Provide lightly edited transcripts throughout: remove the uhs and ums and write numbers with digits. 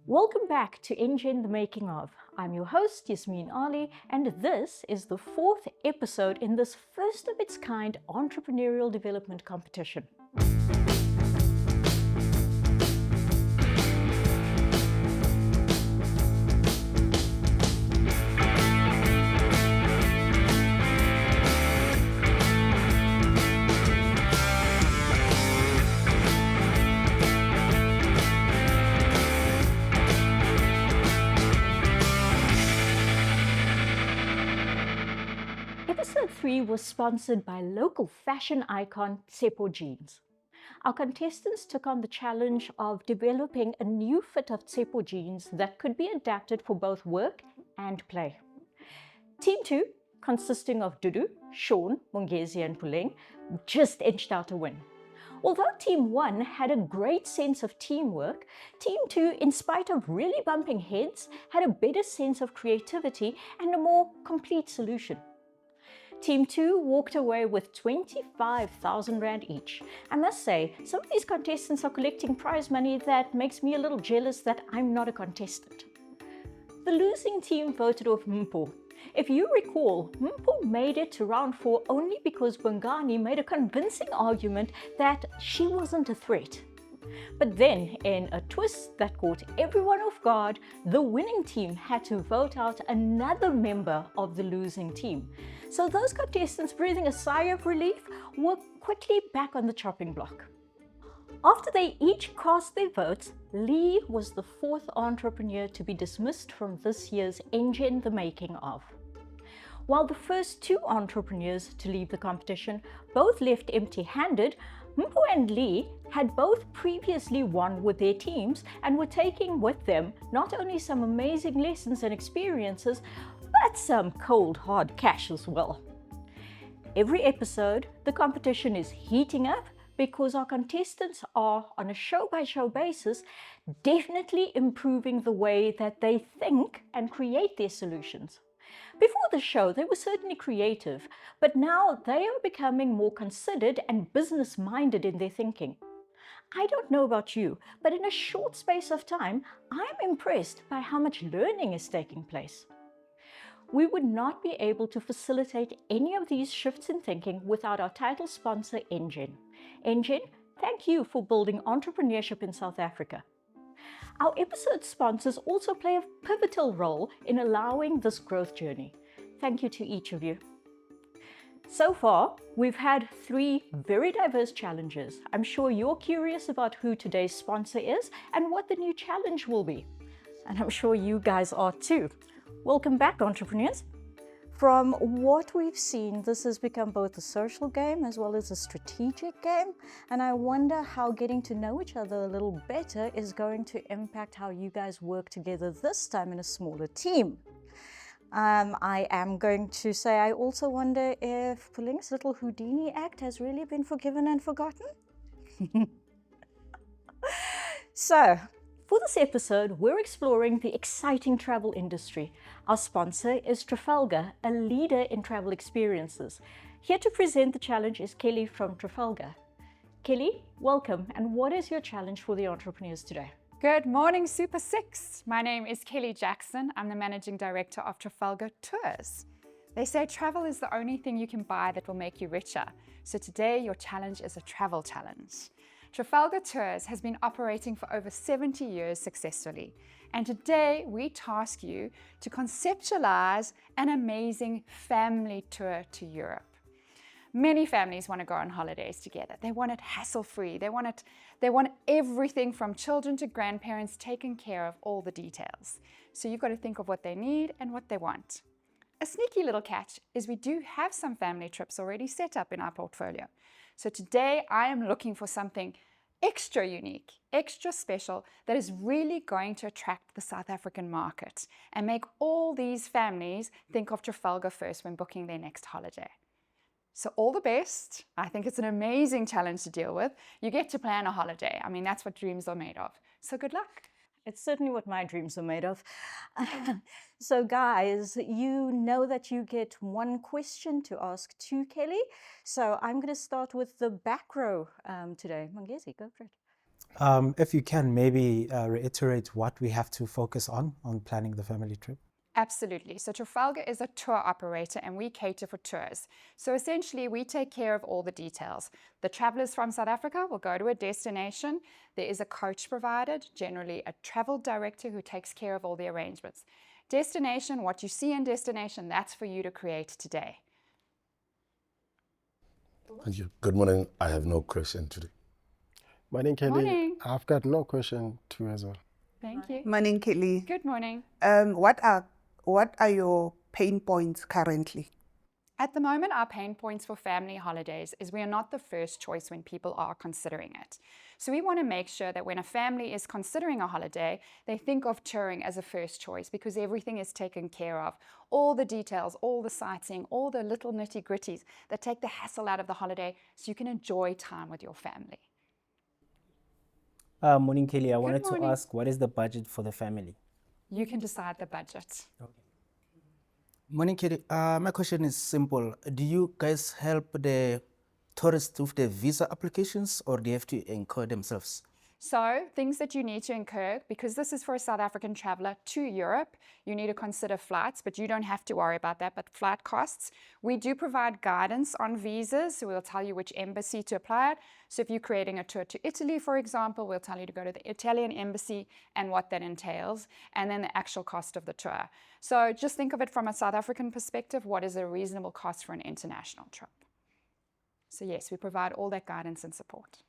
Welcome back to Engen, the making of. I'm your host, Yasmin Ali, and this is the fourth episode in this first of its kind entrepreneurial development competition. Episode 3 was sponsored by local fashion icon Tsepo Jeans. Our contestants took on the challenge of developing a new fit of Tsepo jeans that could be adapted for both work and play. Team 2, consisting of Dudu, Sean, Mongezi and Puleng, just edged out a win. Although Team 1 had a great sense of teamwork, Team 2, in spite of really bumping heads, had a better sense of creativity and a more complete solution. Team 2 walked away with 25,000 Rand each. I must say, some of these contestants are collecting prize money that makes me a little jealous that I'm not a contestant. The losing team voted off Mpo. If you recall, Mpo made it to round 4 only because Bongani made a convincing argument that she wasn't a threat. But then, in a twist that caught everyone off guard, the winning team had to vote out another member of the losing team. So those contestants, breathing a sigh of relief, were quickly back on the chopping block. After they each cast their votes, Lee was the fourth entrepreneur to be dismissed from this year's Engen, the making of. While the first two entrepreneurs to leave the competition both left empty-handed, Mpo and Lee had both previously won with their teams and were taking with them not only some amazing lessons and experiences, but some cold hard cash as well. Every episode, the competition is heating up because our contestants are, on a show-by-show basis, definitely improving the way that they think and create their solutions. Before the show, they were certainly creative, but now they are becoming more considered and business-minded in their thinking. I don't know about you, but in a short space of time, I'm impressed by how much learning is taking place. We would not be able to facilitate any of these shifts in thinking without our title sponsor, Engen. Engen, thank you for building entrepreneurship in South Africa. Our episode sponsors also play a pivotal role in allowing this growth journey. Thank you to each of you. So far, we've had 3 very diverse challenges. I'm sure you're curious about who today's sponsor is and what the new challenge will be. And I'm sure you guys are too. Welcome back, entrepreneurs. From what we've seen, this has become both a social game as well as a strategic game, and I wonder how getting to know each other a little better is going to impact how you guys work together this time in a smaller team. I am going to say I also wonder if Puleng's little Houdini act has really been forgiven and forgotten. So, for this episode, we're exploring the exciting travel industry. Our sponsor is Trafalgar, a leader in travel experiences. Here to present the challenge is Kelly from Trafalgar. Kelly, welcome, and what is your challenge for the entrepreneurs today? Good morning, Super 6. My name is Kelly Jackson. I'm the Managing Director of Trafalgar Tours. They say travel is the only thing you can buy that will make you richer. So today, your challenge is a travel challenge. Trafalgar Tours has been operating for over 70 years successfully, and today we task you to conceptualize an amazing family tour to Europe. Many families want to go on holidays together. They want it hassle-free. They want everything from children to grandparents taken care of, all the details. So you've got to think of what they need and what they want. A sneaky little catch is we do have some family trips already set up in our portfolio. So today I am looking for something extra unique, extra special that is really going to attract the South African market and make all these families think of Trafalgar first when booking their next holiday. So all the best. I think it's an amazing challenge to deal with. You get to plan a holiday. I mean, that's what dreams are made of. So good luck. It's certainly what my dreams are made of. So guys, you know that you get one question to ask to Kelly. So I'm going to start with the back row today. Mongezi, go for it. If you can maybe reiterate what we have to focus on planning the family trip. Absolutely. So Trafalgar is a tour operator and we cater for tours. So essentially we take care of all the details. The travelers from South Africa will go to a destination. There is a coach provided, generally a travel director who takes care of all the arrangements. Destination, what you see in destination, that's for you to create today. Thank you. Good morning. I have no question today. Morning, Kelly. Morning. I've got no question too as well. Thank you. Morning, Kelly. Good morning. What are your pain points currently? At the moment, our pain points for family holidays is we are not the first choice when people are considering it. So we want to make sure that when a family is considering a holiday, they think of touring as a first choice because everything is taken care of. All the details, all the sightseeing, all the little nitty-gritties that take the hassle out of the holiday so you can enjoy time with your family. Morning, Kelly. I wanted morning. to ask, what is the budget for the family? You can decide the budget. Morning, Kitty. My question is simple. Do you guys help the tourists with the visa applications or they have to incur themselves? So things that you need to incur, because this is for a South African traveler to Europe, you need to consider flights, but you don't have to worry about that, but flight costs. We do provide guidance on visas, so we'll tell you which embassy to apply at. So if you're creating a tour to Italy, for example, we'll tell you to go to the Italian embassy and what that entails, and then the actual cost of the tour. So just think of it from a South African perspective, what is a reasonable cost for an international trip? So yes, we provide all that guidance and support.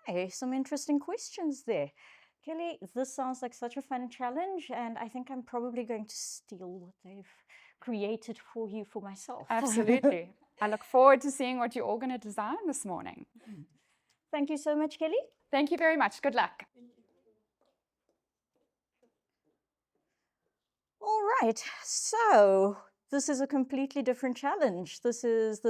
Okay, some interesting questions there. Kelly, this sounds like such a fun challenge, and I think I'm probably going to steal what they've created for you for myself. Absolutely. I look forward to seeing what you're all going to design this morning. Thank you so much, Kelly. Thank you very much. Good luck. All right, so this is a completely different challenge. This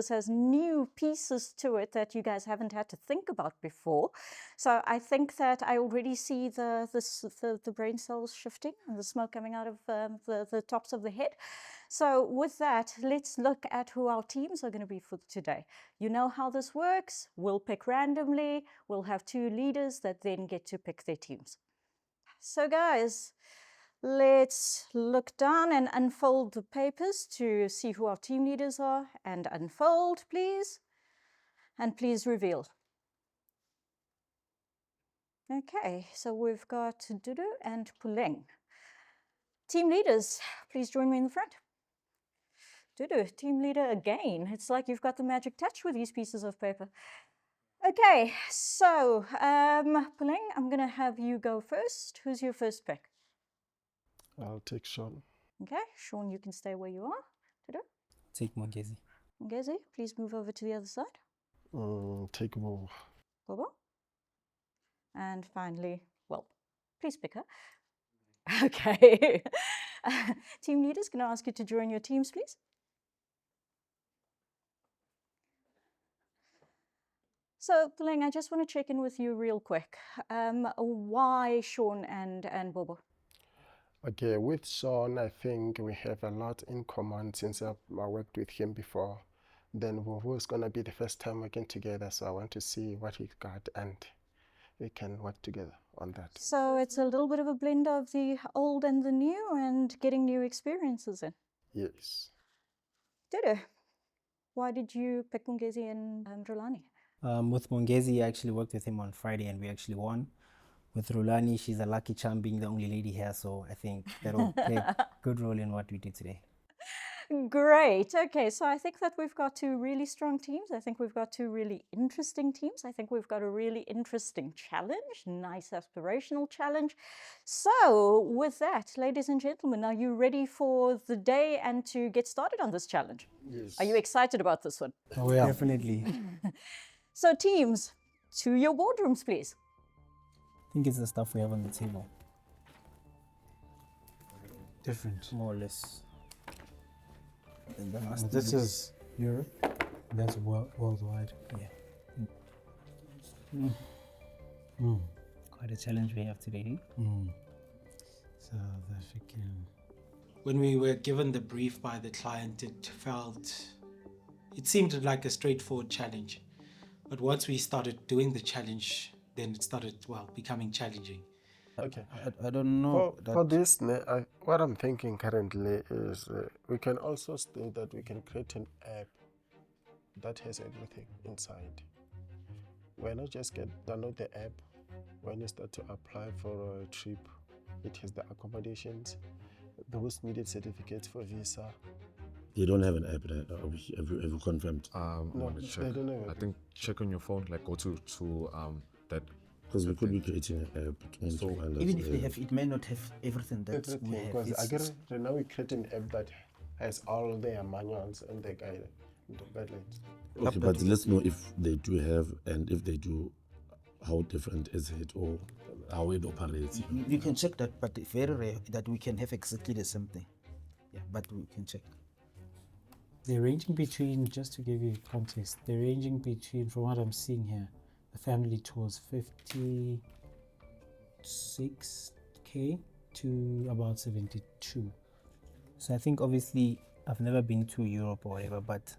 has new pieces to it that you guys haven't had to think about before. So I think that I already see the brain cells shifting and the smoke coming out of the tops of the head. So with that, let's look at who our teams are going to be for today. You know how this works. We'll pick randomly. We'll have two leaders that then get to pick their teams. So guys, let's look down and unfold the papers to see who our team leaders are. And unfold, please. And please reveal. Okay, so we've got Dudu and Puleng. Team leaders, please join me in the front. Dudu, team leader again. It's like you've got the magic touch with these pieces of paper. Okay, so Puleng, I'm going to have you go first. Who's your first pick? I'll take Sean. Okay, Sean, you can stay where you are. Dudu? Take Mongezi. Ngezi, please move over to the other side. Take Bob. Bobo? And finally, well, please pick her. Okay. Team leaders, can I ask you to join your teams, please? So, Puleng, I just want to check in with you real quick. Why Sean and Bobo? Okay, with Sean, I think we have a lot in common since I worked with him before. Then Bobo is going to be the first time working together, so I want to see what he got and we can work together on that. So it's a little bit of a blend of the old and the new and getting new experiences in. Yes. Dudu, why did you pick Mongezi and Rulani? With Mongezi, I actually worked with him on Friday and we actually won. With Rulani, she's a lucky charm being the only lady here, so I think that'll play a good role in what we do today. Great. Okay, so I think that we've got two really strong teams. I think we've got two really interesting teams. I think we've got a really interesting challenge, nice aspirational challenge. So with that, ladies and gentlemen, are you ready for the day and to get started on this challenge? Yes. Are you excited about this one? Oh yeah. Definitely. So teams, to your boardrooms, please. I think it's the stuff we have on the table, Different. more or less. And that must This be- is Europe. That's worldwide. yeah. Quite a challenge we have today. South African. When we were given the brief by the client, it seemed like a straightforward challenge. But once we started doing the challenge, then it started, well, becoming challenging. Okay. I don't know For this, what I'm thinking currently is we can also state that we can create an app that has everything inside. Why not just download the app? When you start to apply for a trip, it has the accommodations, those needed certificates for visa. You don't have an app there. Have you confirmed? No, Want to check. they don't have I it. think check on your phone, like go to that. Because we could be creating an app. So even if they have, it may not have everything that we Everything, have. because It's- right now we create an app that has all their manuals and the guidelines. Okay, but let's know if they do have, and if they do, how different is it, or how it operates. you can check that, but it's very rare that we can have exactly the same thing. Yeah, but we can check. They're ranging between, just to give you context, they're ranging between, from what I'm seeing here, the family tours 56k to about 72. So I think obviously I've never been to Europe or whatever, but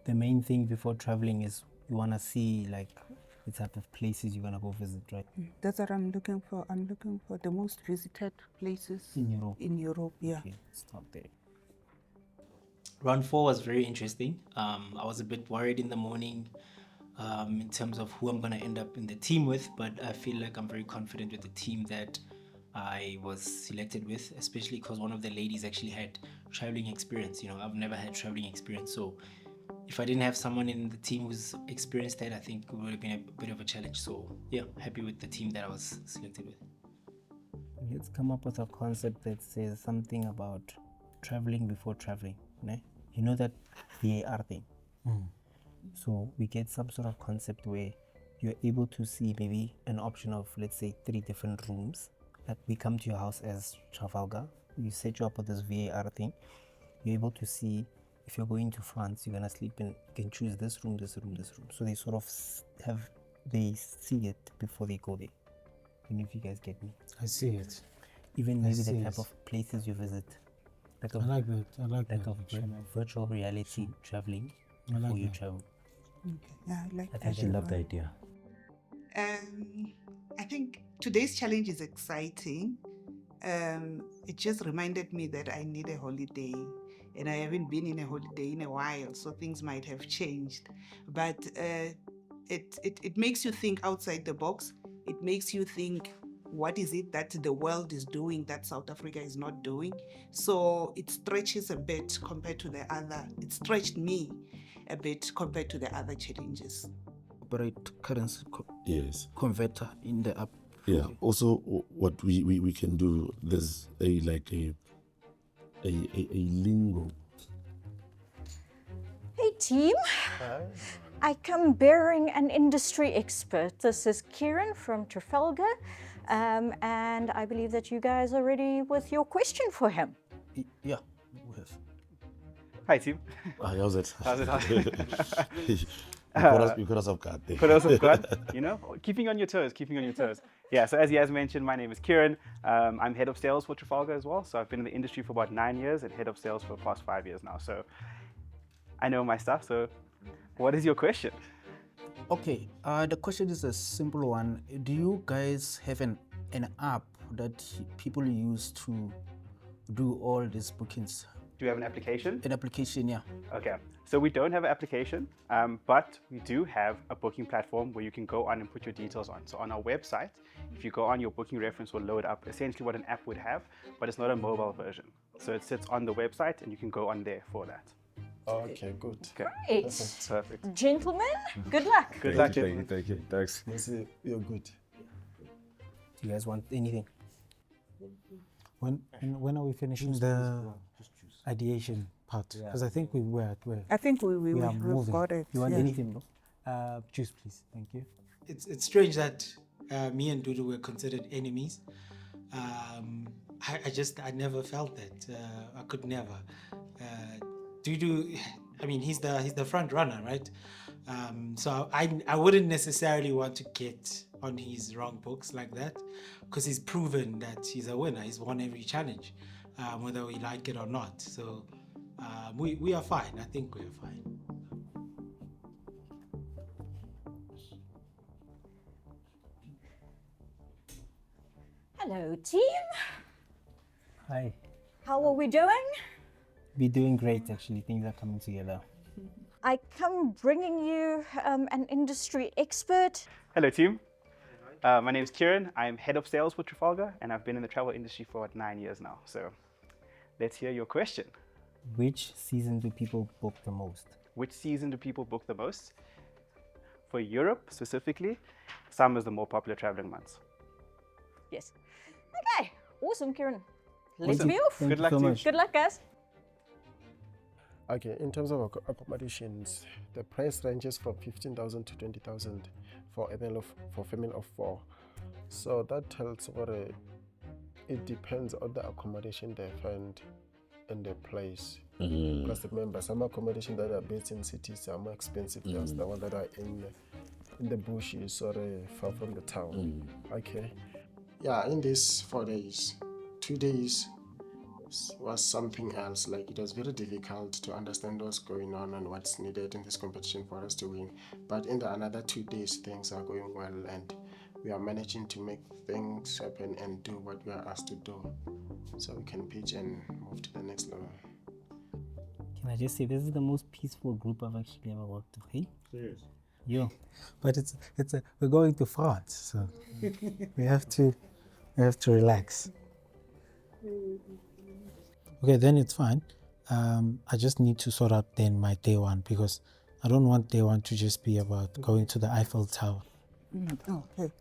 the main thing before traveling is you want to see like the type of places you're going to go visit, right? That's what I'm looking for. I'm looking for the most visited places In Europe. In Europe, yeah. Okay, start there. Round 4 was very interesting. I was a bit worried in the morning in terms of who I'm going to end up in the team with, but I feel like I'm very confident with the team that I was selected with, especially because one of the ladies actually had traveling experience. You know, I've never had traveling experience, so if I didn't have someone in the team who's experienced that, I think it would have been a bit of a challenge. So yeah, happy with the team that I was selected with. Let's come up with a concept that says something about traveling before traveling. Ne? You know that VAR thing? So we get some sort of concept where you're able to see maybe an option of, let's say, 3 different rooms. That we come to your house as Trafalgar, you set you up with this VAR thing. You're able to see if you're going to France, you're gonna sleep in, you can choose this room, this room, this room. So they sort of they see it before they go there. I don't know if you guys get me. I see it. Even I maybe see the type it. of places you visit. Like I like that. I like like that. a virtual reality traveling I like before you that. travel. Okay. Yeah, I like I that. actually love the idea. I think today's challenge is exciting. It just reminded me that I need a holiday, and I haven't been in a holiday in a while, so things might have changed. But it makes you think outside the box. It makes you think, what is it that the world is doing that South Africa is not doing? So it stretches a bit compared to the other. It stretched me a bit compared to the other challenges. Operate currency Yes. converter in the app. Yeah. Also, what we can do, there's a lingo. Hey team, I come bearing an industry expert. This is Kieran from Trafalgar, and I believe that you guys are ready with your question for him. Yeah, we have. Hi team. How's it? How's it? You caught us off guard there. Put us off guard, you know, keeping on your toes. Yeah, so as Yaz mentioned, my name is Kieran. I'm head of sales for Trafalgar as well. So I've been in the industry for about 9 years and head of sales for the past 5 years now. So I know my stuff. So what is your question? Okay, the question is a simple one. Do you guys have an app that people use to do all these bookings? Do you have an application? An application, yeah. Okay, so we don't have an application, but we do have a booking platform where you can go on and put your details on. So on our website, if you go on, your booking reference will load up essentially what an app would have, but it's not a mobile version. So it sits on the website and you can go on there for that. Okay, good. Okay, Great. perfect. Gentlemen, good luck. Good luck, Thank you, gentlemen. thank you, thanks. You're good. Do you guys want anything? When are we finishing the ideation part? Because I think we're at where. I think We are we've moving. got it. You want yeah. anything, bro? Juice, please. Thank you. It's strange that me and Dudu were considered enemies. I never felt that. I could never. Dudu, I mean, he's the front runner, right? So I wouldn't necessarily want to get on his wrong books like that, because he's proven that he's a winner. He's won every challenge, whether we like it or not. So we are fine. I think we are fine. Hello, team. Hi. How are we doing? We're doing great, actually. Things are coming together. I come bringing you an industry expert. Hello, team. My name is Kieran. I'm head of sales for Trafalgar, and I've been in the travel industry for 9 years now. So let's hear your question. Which season do people book the most? Which season do people book the most? For Europe specifically, summer is the more popular traveling months. Yes. Okay, awesome, Kieran. Let's Awesome. be off. Thank Good you luck so to you. much. Good luck, guys. Okay, in terms of accommodations, the price ranges from 15,000 to 20,000 for a family of 4. So that tells what it depends on the accommodation they find in the place. Because remember, some accommodation that are based in cities are more expensive than the ones that are in the bushes or far from the town. Okay. Yeah, in these 4 days, 2 days was something else. Like, it was very difficult to understand what's going on and what's needed in this competition for us to win. But in the another 2 days, things are going well and we are managing to make things happen and do what we are asked to do, so we can pitch and move to the next level. Can I just say, this is the most peaceful group I've actually ever worked with. Hey? Serious. Yo. But we're going to France, so we have to relax. Okay, then it's fine. I just need to sort out then my day one, because I don't want day one to just be about going to the Eiffel Tower, Okay,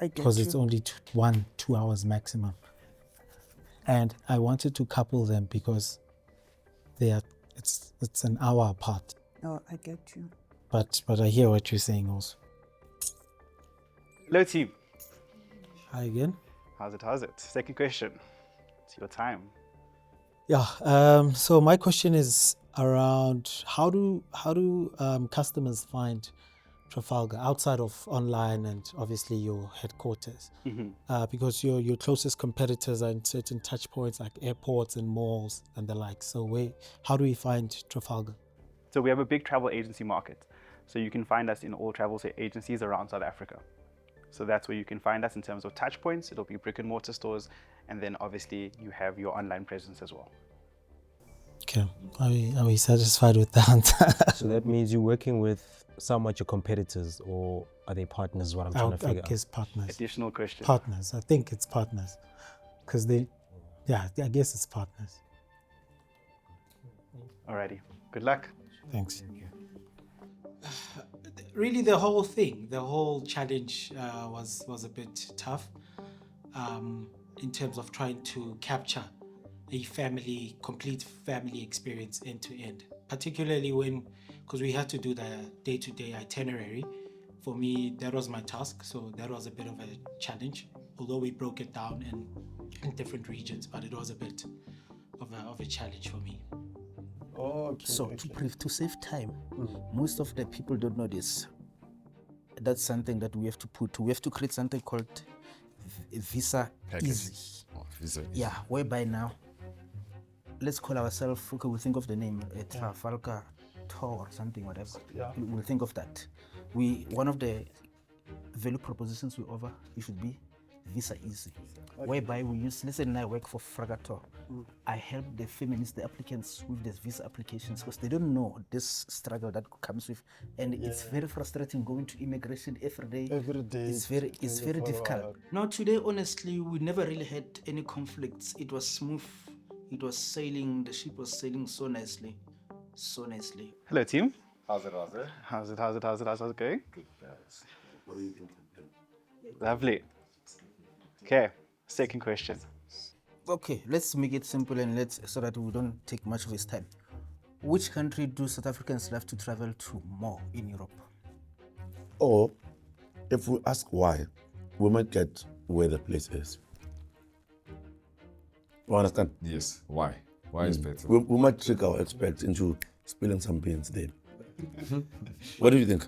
I get because it's only 2 hours maximum. And I wanted to couple them because it's an hour apart. Oh, I get you. But I hear what you're saying also. Hello, team. Hi again. How's it? Second question. It's your time. Yeah. So my question is around how do customers find Trafalgar outside of online and obviously your headquarters? Because your closest competitors are in certain touch points like airports and malls and the like. So how do we find Trafalgar? So we have a big travel agency market. So you can find us in all travel agencies around South Africa. So that's where you can find us in terms of touch points. It'll be brick and mortar stores. And then obviously you have your online presence as well. Okay. Are we satisfied with that? So that means you're working with some of your competitors, or are they partners? What I'm trying to figure I guess partners. Additional question. Partners. I think it's partners. Because I guess it's partners. Alrighty. Good luck. Thanks. Really, the whole challenge was a bit tough in terms of trying to capture a complete family experience end to end, particularly because we had to do the day-to-day itinerary. For me, that was my task, so that was a bit of a challenge, although we broke it down in different regions, but it was a bit of a challenge for me. Okay. So to save time, most of the people don't know this. That's something that we have to create something called Visa Easy. Oh, Visa Easy. Yeah, whereby now, let's call ourselves, okay, we'll think of the name, Trafalgar Tour or something, whatever. Yeah. We'll think of that. One of the value propositions we offer, it should be Visa Easy, whereby we use, let's say I work for Fragator. I help the families, the applicants with these visa applications, because they don't know this struggle that comes with, and it's very frustrating going to immigration every day. It's very difficult. Now today, honestly, we never really had any conflicts. It was smooth. It was sailing. The ship was sailing so nicely. Hello, team. How's it? How's it going? Good. What do you think? Lovely. Okay, second question. Okay, let's make it simple and so that we don't take much of his time. Which country do South Africans have to travel to more in Europe? Or if we ask why, we might get where the place is. You understand? Yes. Why? Why is better? We might trick our experts into spilling some beans there. What do you think?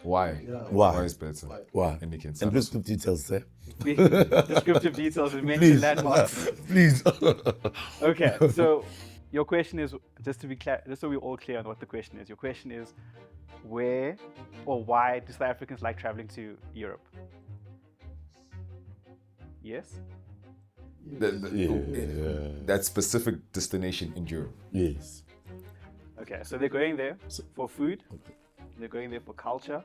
Why? Why is better? Why? And you can And please give details, sir. Descriptive details and mention landmarks. Please. Okay, so your question is, just to be clear, just so we're all clear on what the question is. Your question is, where or why do South Africans like traveling to Europe? Yes? That specific destination in Europe. Yes. Okay, so they're going there for food, they're going there for culture,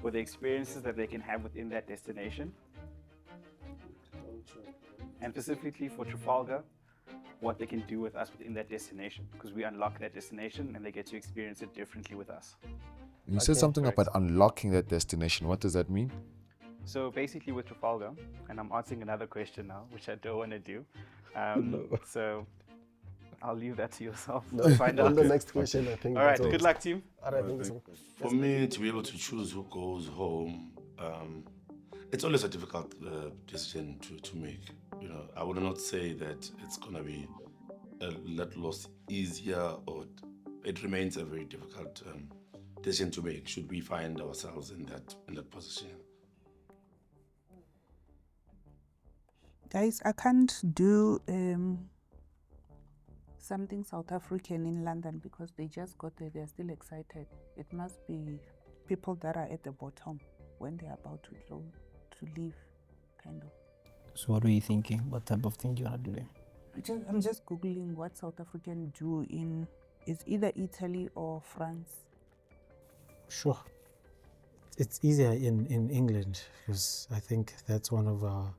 for the experiences that they can have within that destination. And specifically for Trafalgar, what they can do with us within that destination, because we unlock that destination and they get to experience it differently with us. You said something about unlocking that destination. What does that mean? So basically with Trafalgar, and I'm answering another question now, which I don't want to do. So I'll leave that to yourself to find out. The next question, I think. All right, good luck, team. All right, thank you so much. For me to be able to choose who goes home, it's always a difficult decision to make. You know, I would not say that it's gonna be a lot less easier, or it remains a very difficult decision to make. Should we find ourselves in that position? Guys, I can't do something South African in London because they just got there. They're still excited. It must be people that are at the bottom when they're about to leave, kind of. So what were you thinking? What type of thing do you want to do there? I'm just Googling what South African do in, it's either Italy or France. Sure. It's easier in England because I think that's one of our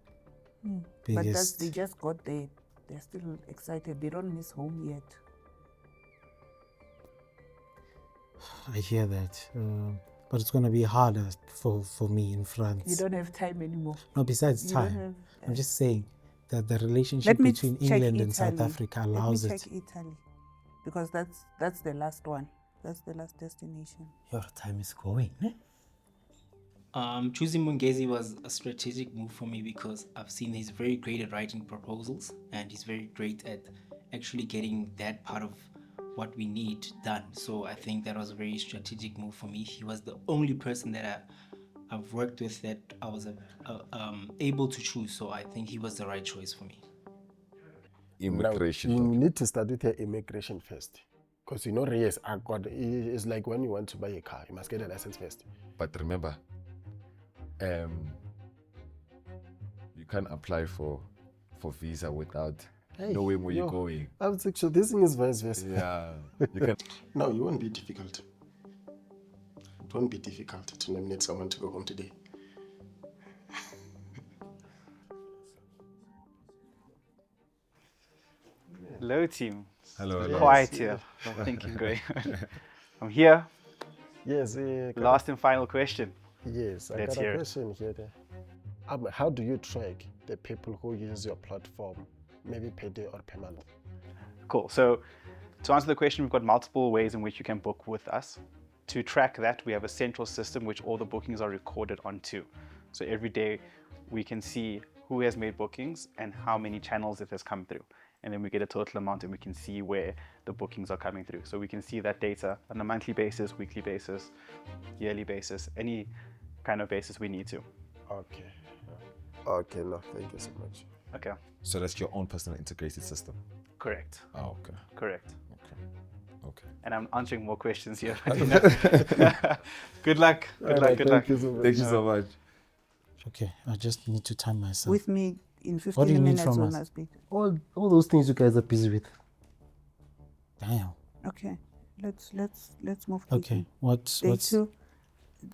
But biggest. they just got there. They're still excited. They don't miss home yet. I hear that. But it's going to be harder for me in France. You don't have time anymore. No, besides You don't time. have, I'm just saying that the relationship Let me between check England and South Italy. Africa allows Let me it. check Italy, because that's the last one. That's the last destination. Your time is going. Eh? Choosing Mungezi was a strategic move for me because I've seen he's very great at writing proposals and he's very great at actually getting that part of what we need done. So I think that was a very strategic move for me. He was the only person that I've worked with that I was able to choose. So I think he was the right choice for me. Immigration. Now, you need to start with your immigration first. Because you know, yes, it's like when you want to buy a car, you must get a license first. But remember, you can't apply for visa without knowing where you're going. I was actually, this thing is vice versa. Yeah, you can. No, it won't be difficult. It won't be difficult to nominate someone to go home today. Hello, team. Hello, hello. Quiet here. No thinking going on. I'm here. Yes. Last and final question. Yes, I Let's got hear a it. question here. How do you track the people who use your platform, maybe per day or per month? Cool. So to answer the question, we've got multiple ways in which you can book with us. To track that, we have a central system which all the bookings are recorded onto. So every day we can see who has made bookings and how many channels it has come through. And then we get a total amount and we can see where the bookings are coming through. So we can see that data on a monthly basis, weekly basis, yearly basis, any kind of basis we need to. Okay. Okay, no, thank you so much. Okay. So that's your own personal integrated system. Correct. Oh, okay. Correct. Okay. And I'm answering more questions here. Good luck. Good luck. Good luck. Thank you so much. Okay, I just need to time myself. With me in 15 What do you need minutes from we us? must be. All those things you guys are busy with. Damn. Okay, let's move. Okay, quickly. what's Two.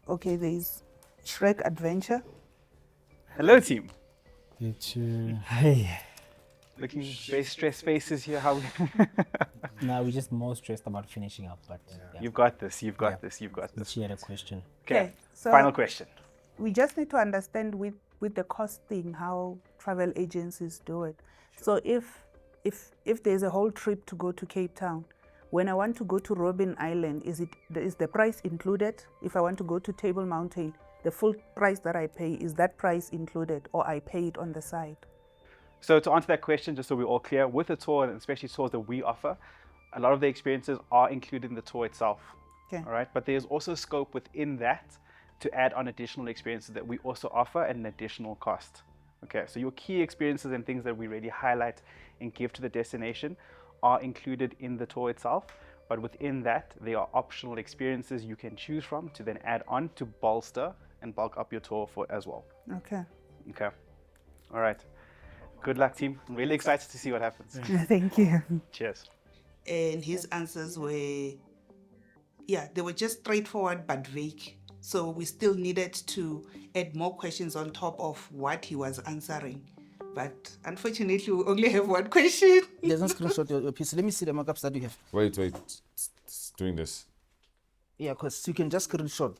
Okay, there is Shrek Adventure. Hello, team. Hey. Looking very stressed faces here. How? Now we're just more stressed about finishing up, but yeah. You've got this. You've got this. You've got this. She had a question. Okay. So Final question. We just need to understand with the costing how travel agencies do it. So if there's a whole trip to go to Cape Town, when I want to go to Robben Island, is the price included? If I want to go to Table Mountain, the full price that I pay, is that price included, or I pay it on the side? So to answer that question, just so we're all clear, with the tour, and especially tours that we offer, a lot of the experiences are included in the tour itself. Okay. All right. But there's also scope within that to add on additional experiences that we also offer at an additional cost. Okay. So your key experiences and things that we really highlight and give to the destination are included in the tour itself. But within that, there are optional experiences you can choose from to then add on to bolster and bulk up your tour for as well. Okay. Okay. All right. Good luck, team. I'm really excited to see what happens. Thank you. Cheers. And his answers were, yeah, they were just straightforward but vague. So we still needed to add more questions on top of what he was answering. But unfortunately, we only have one question. There's no screenshot your piece. Let me see the markups that you have. Wait, it's doing this. Yeah, because you can just screenshot.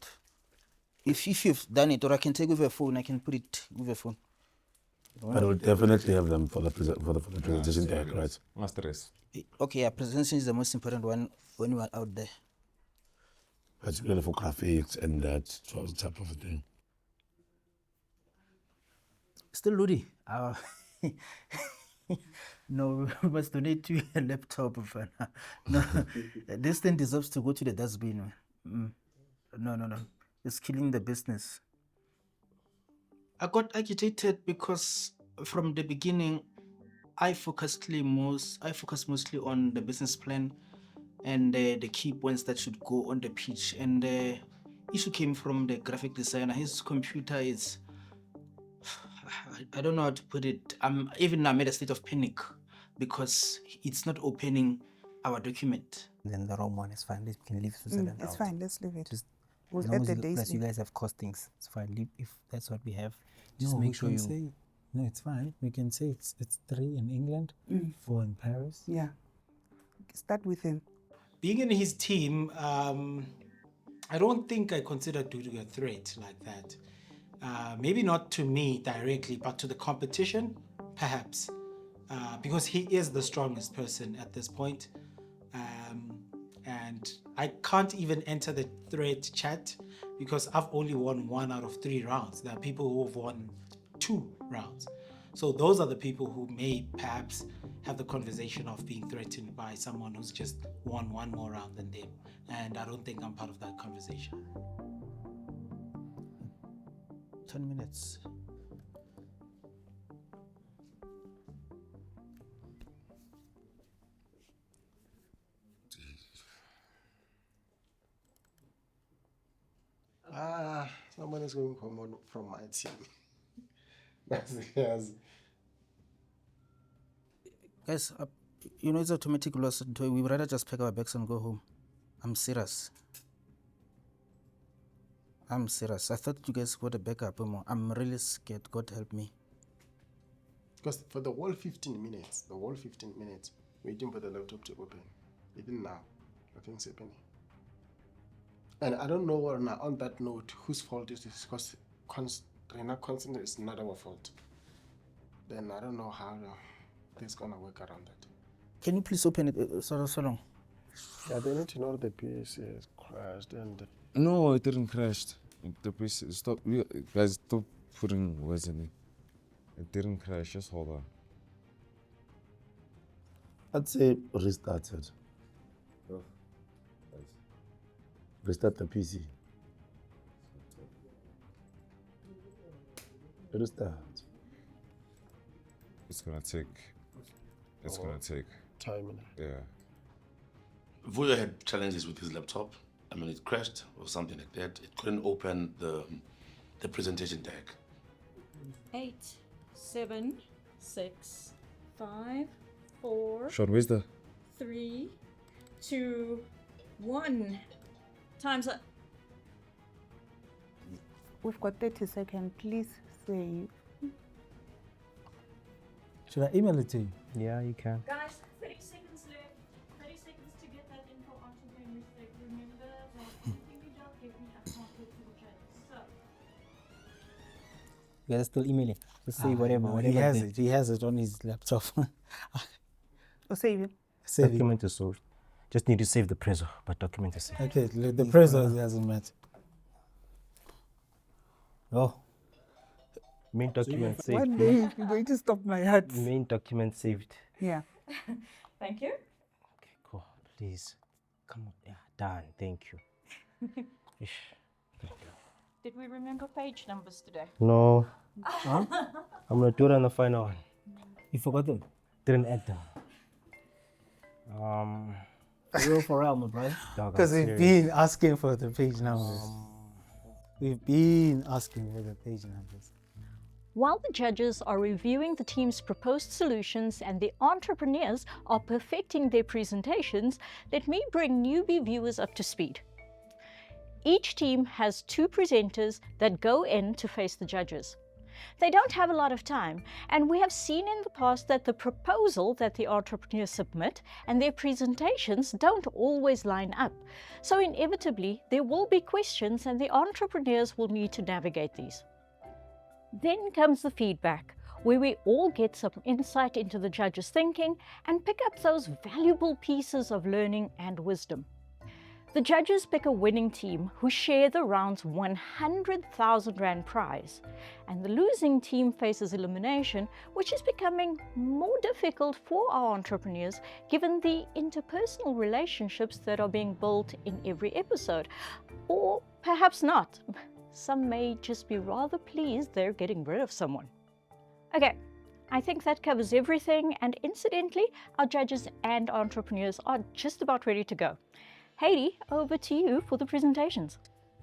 If you've done it, or I can take with a phone, I can put it with a phone. But we'll definitely have them for the presentation deck, right? Master's. Okay, yeah, presentation is the most important one when you are out there. Particularly for graphics and that type of a thing. Still, Ludi. No, we must donate to a laptop. No, this thing deserves to go to the dustbin. No. It's killing the business. I got agitated because from the beginning, I focused mostly on the business plan and the key points that should go on the pitch. And the issue came from the graphic designer. His computer is, I don't know how to put it. I'm at a state of panic because it's not opening our document. Then the wrong one is fine. We can leave Switzerland It's out. fine, let's leave it. Just We'll as long add as the you, days plus you in. guys have costings, it's fine. Leave if that's what we have. Just No, make we sure can you. say, no, it's fine. We can say it's 3 in England, 4 in Paris. Yeah. Start with him. Being in his team, I don't think I consider Dudu a threat like that. Maybe not to me directly, but to the competition, perhaps, because he is the strongest person at this point. And I can't even enter the thread chat because I've only won 1 out of 3 rounds. There are people who have won 2 rounds. So those are the people who may perhaps have the conversation of being threatened by someone who's just won 1 more round than them. And I don't think I'm part of that conversation. 10 minutes. Someone is going home from my team. Yes. Guys, it's automatic loss. We would rather just pack our bags and go home. I'm serious. I thought you guys got a backup. I'm really scared. God help me. Because for the whole 15 minutes, waiting for the laptop to open. Even now, nothing's happening. And I don't know on that note whose fault it is, because Reina constant is not our fault. Then I don't know how this is gonna work around that. Can you please open it so long? Yeah, they need to know the PC has crashed and. No, it didn't crash. The PC stop. Guys, stop putting words in it. It didn't crash. Just hold on. I'd say restart it. Restart the PC. Restart. It's gonna take time. Yeah. Vuyo had challenges with his laptop. I mean, it crashed or something like that. It couldn't open the presentation deck. 8, 7, 6, 5, 4, Sean, where's the? 3, 2, 1. Time's up. We've got 30 seconds. Please save. Should I email it to you? Yeah, you can. Guys, 30 seconds left. 30 seconds to get that info onto Henry's deck. Remember that anything you don't give me, I can't get to the chat. So. You guys still emailing. Just say whatever. No, whatever he has it on his laptop. Save it. Save it. Document is solved. Just need to save the preso, but document is saved. Okay, the preso hasn't met. Oh. Main document saved. One day you're going to stop my heart. Main document saved. Yeah. Thank you. Okay, cool. Please. Come on. Yeah, done. Thank you. Ish. Thank you. Did we remember page numbers today? No. Huh? I'm gonna do it on the final one. You forgot them? Didn't add them. Real for real, my brother. Because we've been asking for the page numbers. We've been asking for the page numbers. While the judges are reviewing the team's proposed solutions and the entrepreneurs are perfecting their presentations, let me bring newbie viewers up to speed. Each team has 2 presenters that go in to face the judges. They don't have a lot of time, and we have seen in the past that the proposal that the entrepreneurs submit and their presentations don't always line up. So inevitably, there will be questions and the entrepreneurs will need to navigate these. Then comes the feedback, where we all get some insight into the judges' thinking and pick up those valuable pieces of learning and wisdom. The judges pick a winning team who share the round's 100,000 Rand prize, and the losing team faces elimination, which is becoming more difficult for our entrepreneurs given the interpersonal relationships that are being built in every episode. Or perhaps not. Some may just be rather pleased they're getting rid of someone. Okay, I think that covers everything, and incidentally, our judges and entrepreneurs are just about ready to go. Haiti, over to you for the presentations.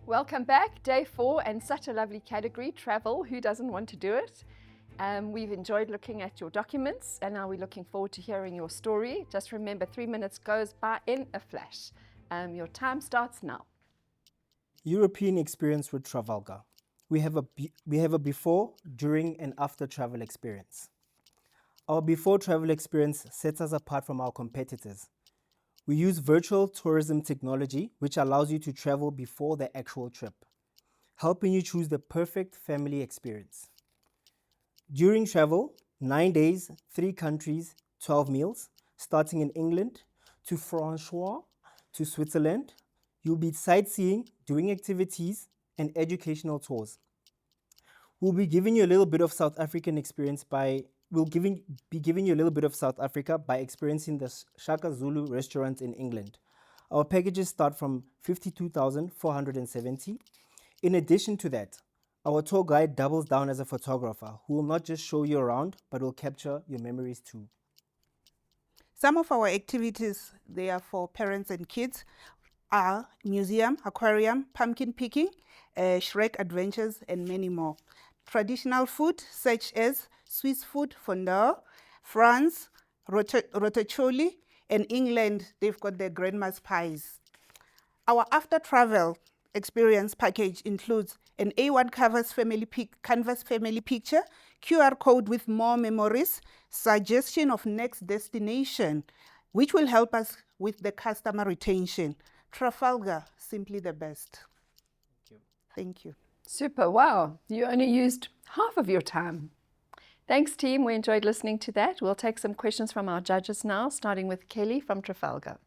Welcome back, day 4, and such a lovely category, travel. Who doesn't want to do it? We've enjoyed looking at your documents, and now we're looking forward to hearing your story. Just remember, 3 minutes goes by in a flash. Your time starts now. European experience with Trafalgar. We have a before, during, and after travel experience. Our before travel experience sets us apart from our competitors. We use virtual tourism technology, which allows you to travel before the actual trip, helping you choose the perfect family experience. During travel, 9 days, 3 countries, 12 meals, starting in England to Francois to Switzerland. You'll be sightseeing, doing activities, and educational tours. We'll be giving you a little bit of South African experience by be giving you a little bit of South Africa by experiencing the Shaka Zulu restaurant in England. Our packages start from 52,470. In addition to that, our tour guide doubles down as a photographer who will not just show you around, but will capture your memories too. Some of our activities, they are for parents and kids, are museum, aquarium, pumpkin picking, Shrek adventures, and many more. Traditional food such as Swiss food, fondue, France, rotocholi, and England, they've got their grandma's pies. Our after travel experience package includes an A1 canvas family picture, QR code with more memories, suggestion of next destination, which will help us with the customer retention. Trafalgar, simply the best. Thank you. Super, wow. You only used half of your time. Thanks, team. We enjoyed listening to that. We'll take some questions from our judges now, starting with Kelly from Trafalgar.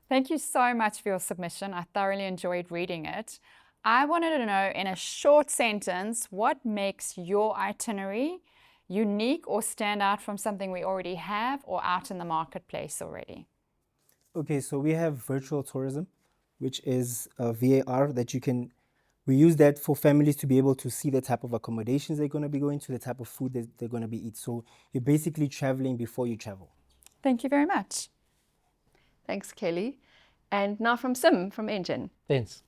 Thank you so much for your submission. I thoroughly enjoyed reading it. I wanted to know, in a short sentence, what makes your itinerary unique or stand out from something we already have or out in the marketplace already? Okay, so we have virtual tourism, which is a VAR that we use that for families to be able to see the type of accommodations they're going to be going to, the type of food that they're going to be eating. So you're basically traveling before you travel. Thank you very much. Thanks, Kelly. And now from Sim, from Engen. Thanks.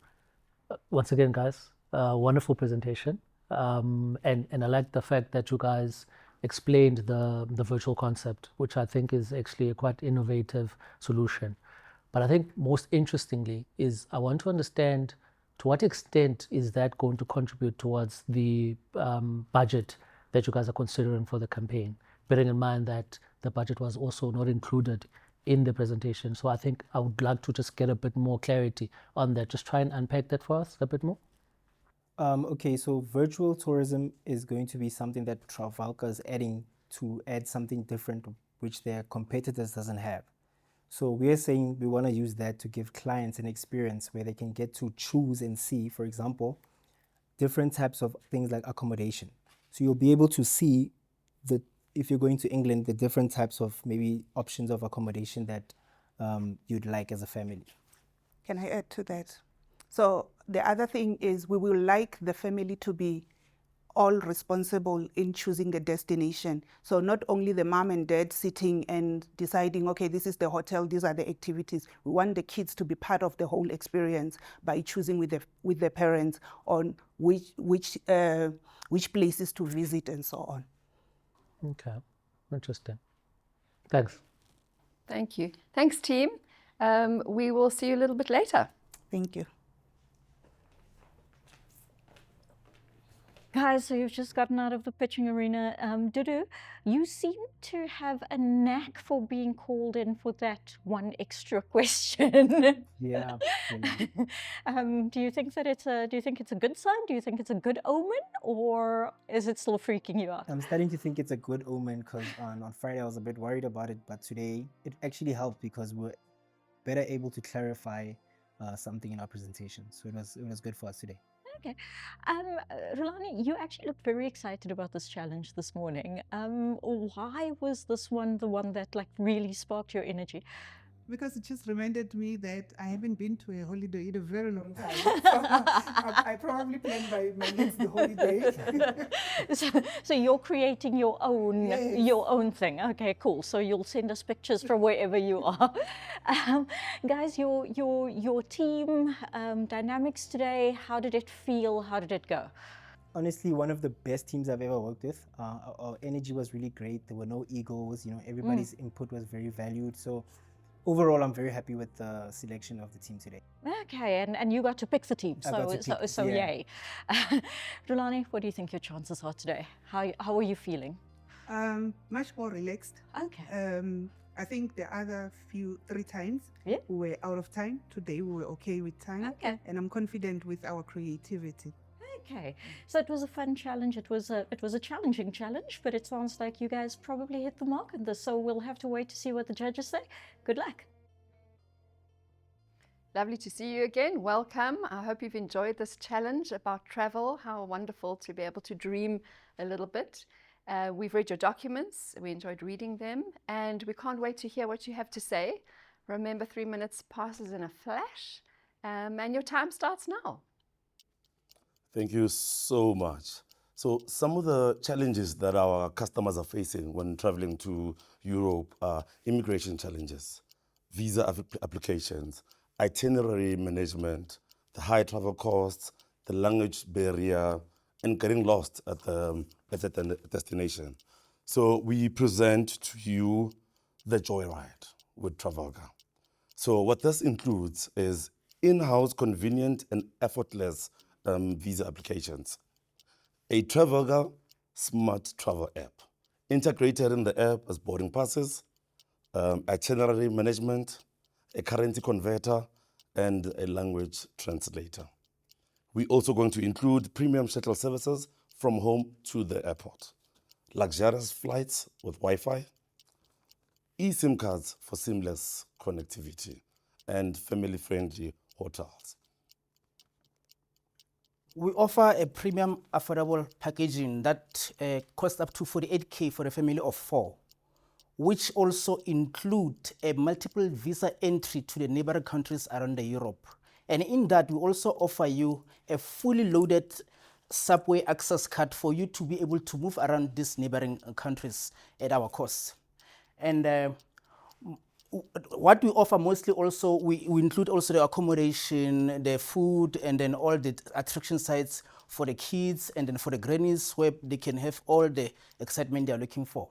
Once again, guys, wonderful presentation. And I like the fact that you guys explained the virtual concept, which I think is actually a quite innovative solution. But I think most interestingly is I want to understand to what extent is that going to contribute towards the budget that you guys are considering for the campaign, bearing in mind that the budget was also not included in the presentation. So I think I would like to just get a bit more clarity on that. Just try and unpack that for us a bit more. Okay, so virtual tourism is going to be something that Trafalgar is adding to add something different, which their competitors doesn't have. So we're saying we want to use that to give clients an experience where they can get to choose and see, for example, different types of things like accommodation. So you'll be able to see if you're going to England, the different types of maybe options of accommodation that you'd like as a family. Can I add to that? So the other thing is we will like the family to be all responsible in choosing the destination. So not only the mom and dad sitting and deciding, okay, this is the hotel, these are the activities. We want the kids to be part of the whole experience by choosing with the parents on which places to visit and so on. Okay, interesting. Thanks. Thank you. Thanks, team. We will see you a little bit later. Thank you. Guys, so you've just gotten out of the pitching arena. Dudu, you seem to have a knack for being called in for that one extra question. Yeah. Do you think that it's a good sign? Do you think it's a good omen, or is it still freaking you out? I'm starting to think it's a good omen because on Friday I was a bit worried about it, but today it actually helped because we're better able to clarify something in our presentation. So it was good for us today. Okay. Rulani, you actually looked very excited about this challenge this morning. Why was this one the one that like really sparked your energy? Because it just reminded me that I haven't been to a holiday in a very long time. So I probably planned my next holiday. So you're creating your own Yes. your own thing. Okay, cool. So you'll send us pictures from wherever you are. Guys, your team dynamics today, how did it feel? How did it go? Honestly, one of the best teams I've ever worked with. Our energy was really great. There were no egos. Everybody's input was very valued. So overall, I'm very happy with the selection of the team today. Okay, and you got to pick the team, I got to pick, so yeah. yay. Rulani, what do you think your chances are today? How are you feeling? Much more relaxed. Okay. I think the other 3 times Yeah. we were out of time. Today we were okay with time. Okay. And I'm confident with our creativity. Okay, so it was a fun challenge. It was a challenging challenge, but it sounds like you guys probably hit the mark on this. So we'll have to wait to see what the judges say. Good luck. Lovely to see you again. Welcome. I hope you've enjoyed this challenge about travel. How wonderful to be able to dream a little bit. We've read your documents. We enjoyed reading them, and we can't wait to hear what you have to say. Remember, 3 minutes passes in a flash, and your time starts now. Thank you so much. So some of the challenges that our customers are facing when traveling to Europe are immigration challenges, visa applications, itinerary management, the high travel costs, the language barrier, and getting lost at the destination. So we present to you the Joyride with Travelga. So what this includes is in-house convenient and effortless visa applications, a Travelga smart travel app, integrated in the app as boarding passes, itinerary management, a currency converter, and a language translator. We're also going to include premium shuttle services from home to the airport, luxurious flights with Wi-Fi, eSIM cards for seamless connectivity, and family-friendly hotels. We offer a premium affordable packaging that costs up to 48K for a family of 4, which also include a multiple visa entry to the neighboring countries around Europe. And in that, we also offer you a fully loaded subway access card for you to be able to move around these neighboring countries at our cost. And what we offer mostly also, we include also the accommodation, the food, and then all the attraction sites for the kids and then for the grannies where they can have all the excitement they're looking for.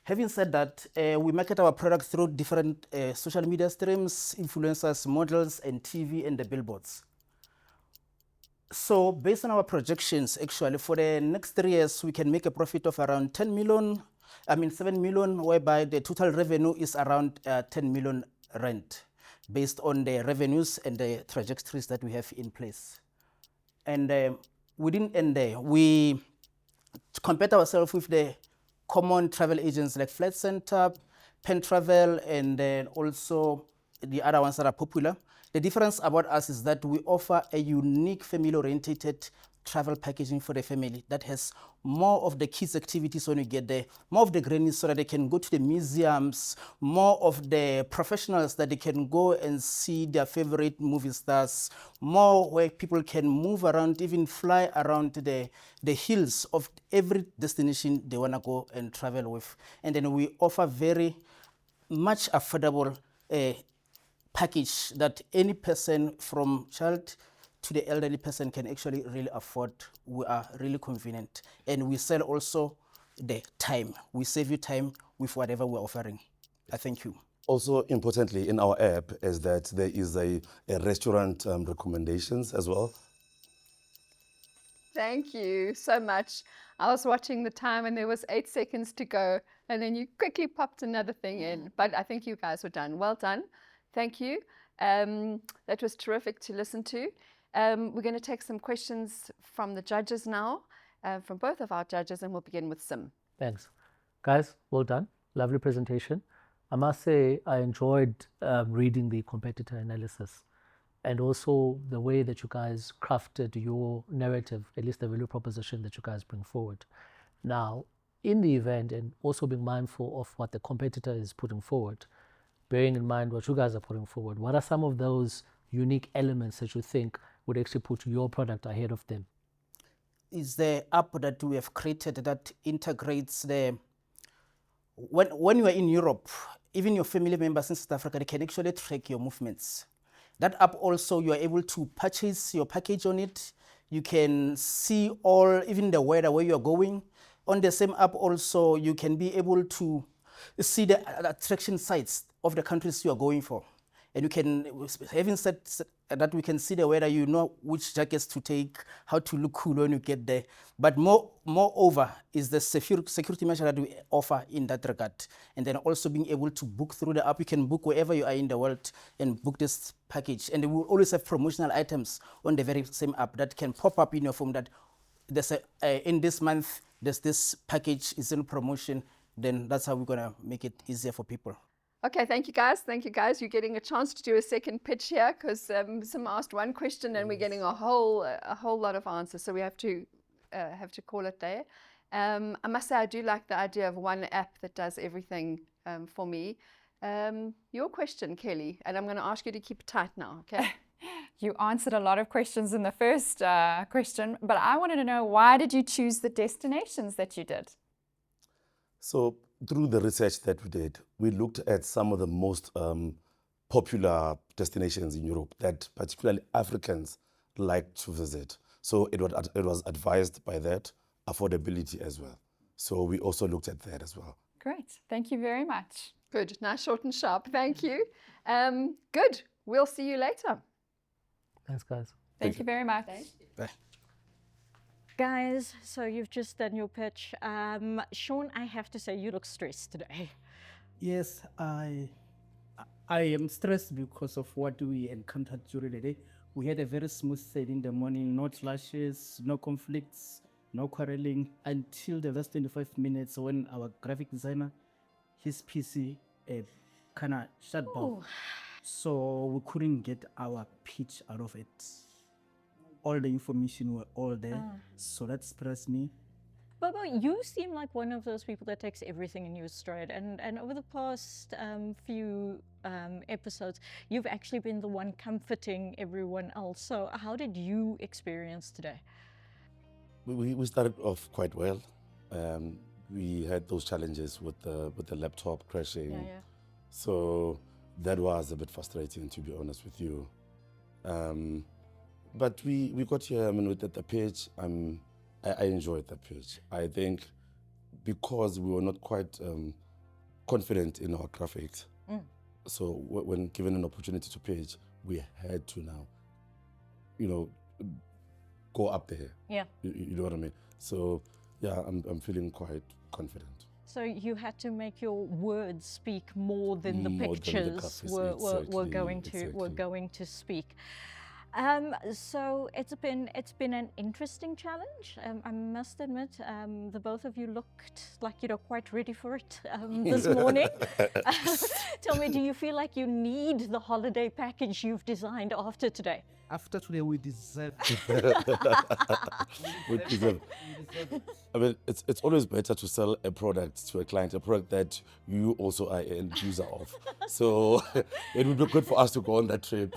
Having said that, we market our product through different social media streams, influencers, models, and TV and the billboards. So based on our projections, actually, for the next 3 years, we can make a profit of around 7 million, whereby the total revenue is around 10 million rand, based on the revenues and the trajectories that we have in place. And we didn't end there. We compared ourselves with the common travel agents like Flight Center, Pen Travel, and then also the other ones that are popular. The difference about us is that we offer a unique family-oriented travel packaging for the family that has more of the kids' activities when you get there, more of the grannies so that they can go to the museums, more of the professionals that they can go and see their favorite movie stars, more where people can move around, even fly around the hills of every destination they want to go and travel with. And then we offer very much affordable package that any person from child to the elderly person can actually really afford. We are really convenient. And we sell also the time. We save you time with whatever we're offering. I thank you. Also, importantly, in our app is that there is a restaurant recommendations as well. Thank you so much. I was watching the time and there was 8 seconds to go, and then you quickly popped another thing in. But I think you guys were done. Well done. Thank you. That was terrific to listen to. We're going to take some questions from the judges now, from both of our judges, and we'll begin with Sim. Thanks. Guys, well done. Lovely presentation. I must say I enjoyed reading the competitor analysis and also the way that you guys crafted your narrative, at least the value proposition that you guys bring forward. Now, in the event, and also being mindful of what the competitor is putting forward, bearing in mind what you guys are putting forward, what are some of those unique elements that you think would actually put your product ahead of them? Is the app that we have created that integrates the, when you are in Europe, even your family members in South Africa, they can actually track your movements. That app also, you are able to purchase your package on it. You can see all, even the weather, where you are going. On the same app also, you can be able to see the attraction sites of the countries you are going for. And you can, having said that, we can see the weather, you know which jackets to take, how to look cool when you get there. But moreover is the security measure that we offer in that regard. And then also being able to book through the app. You can book wherever you are in the world and book this package. And we will always have promotional items on the very same app that can pop up in your phone that there's in this month, there's this package is in promotion. Then that's how we're going to make it easier for people. Okay, thank you guys. Thank you guys. You're getting a chance to do a second pitch here because Sim asked one question and we're getting a whole lot of answers. So we have to call it there. I must say I do like the idea of one app that does everything for me. Your question, Kelly, and I'm going to ask you to keep it tight now. Okay. You answered a lot of questions in the first question, but I wanted to know, why did you choose the destinations that you did? So through the research that we did, we looked at some of the most popular destinations in Europe that particularly Africans like to visit. So it was advised by that, affordability as well. So we also looked at that as well. Great. Thank you very much. Good. Nice, short and sharp. Thank you. Good. We'll see you later. Thanks, guys. Thank you very much. Bye. Guys, so you've just done your pitch. Sean, I have to say you look stressed today. Yes, I am stressed because of what we encountered during the day. We had a very smooth sailing in the morning, no clashes, no conflicts, no quarreling, until the last 25 minutes when our graphic designer, his PC kind of shut down. So we couldn't get our pitch out of it. All the information were all there, so that stressed me. Bobo, you seem like one of those people that takes everything in your stride, and over the past few episodes, you've actually been the one comforting everyone else. So how did you experience today? We started off quite well. We had those challenges with the laptop crashing. Yeah. So that was a bit frustrating, to be honest with you. But we got here, I mean, with the pitch, I enjoyed the pitch. I think because we were not quite confident in our graphics, so when given an opportunity to pitch, we had to now, go up there. Yeah. You know what I mean? So yeah, I'm feeling quite confident. So you had to make your words speak more than the More than the pictures graphics, were exactly. going to speak. So it's been an interesting challenge. I must admit, the both of you looked like quite ready for it this morning. Tell me, do you feel like you need the holiday package you've designed after today? After today, we deserve. We deserve. I mean, it's always better to sell a product to a client, a product that you also are an end user of. So it would be good for us to go on that trip.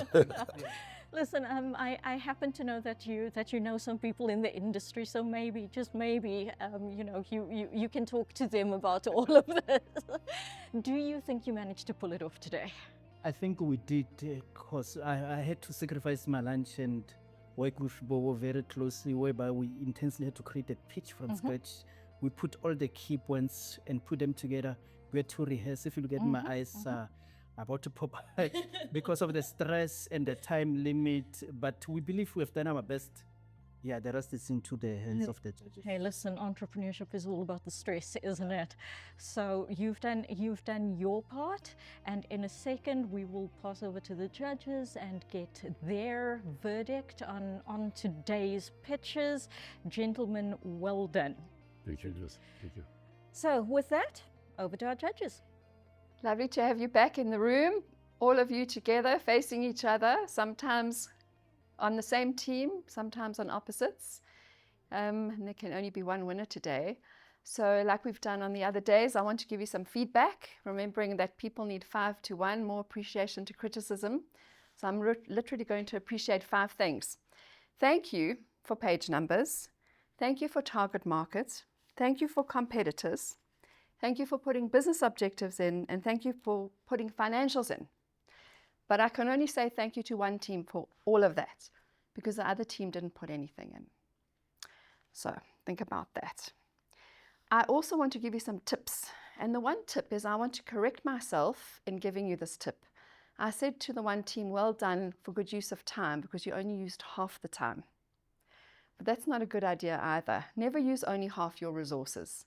Listen, I happen to know that you know some people in the industry, so maybe, just maybe, you can talk to them about all of this. Do you think you managed to pull it off today? I think we did, because I had to sacrifice my lunch and work with Bobo very closely, whereby we intensely had to create a pitch from scratch. We put all the key points and put them together. We had to rehearse. If you look at my eyes, about to pop out because of the stress and the time limit. But we believe we have done our best. Yeah, the rest is into the hands of the judges. Hey, listen, entrepreneurship is all about the stress, isn't it? So you've done your part, and in a second we will pass over to the judges and get their verdict on today's pitches. Gentlemen, well done. Thank you, Jess. Thank you. So with that, over to our judges. Lovely to have you back in the room, all of you together facing each other, sometimes on the same team, sometimes on opposites. And there can only be one winner today. So like we've done on the other days, I want to give you some feedback, remembering that people need 5 to 1, more appreciation to criticism. So I'm literally going to appreciate 5 things. Thank you for page numbers. Thank you for target markets. Thank you for competitors. Thank you for putting business objectives in, and thank you for putting financials in. But I can only say thank you to one team for all of that, because the other team didn't put anything in. So think about that. I also want to give you some tips. And the one tip is I want to correct myself in giving you this tip. I said to the one team, well done for good use of time, because you only used half the time. But that's not a good idea either. Never use only half your resources.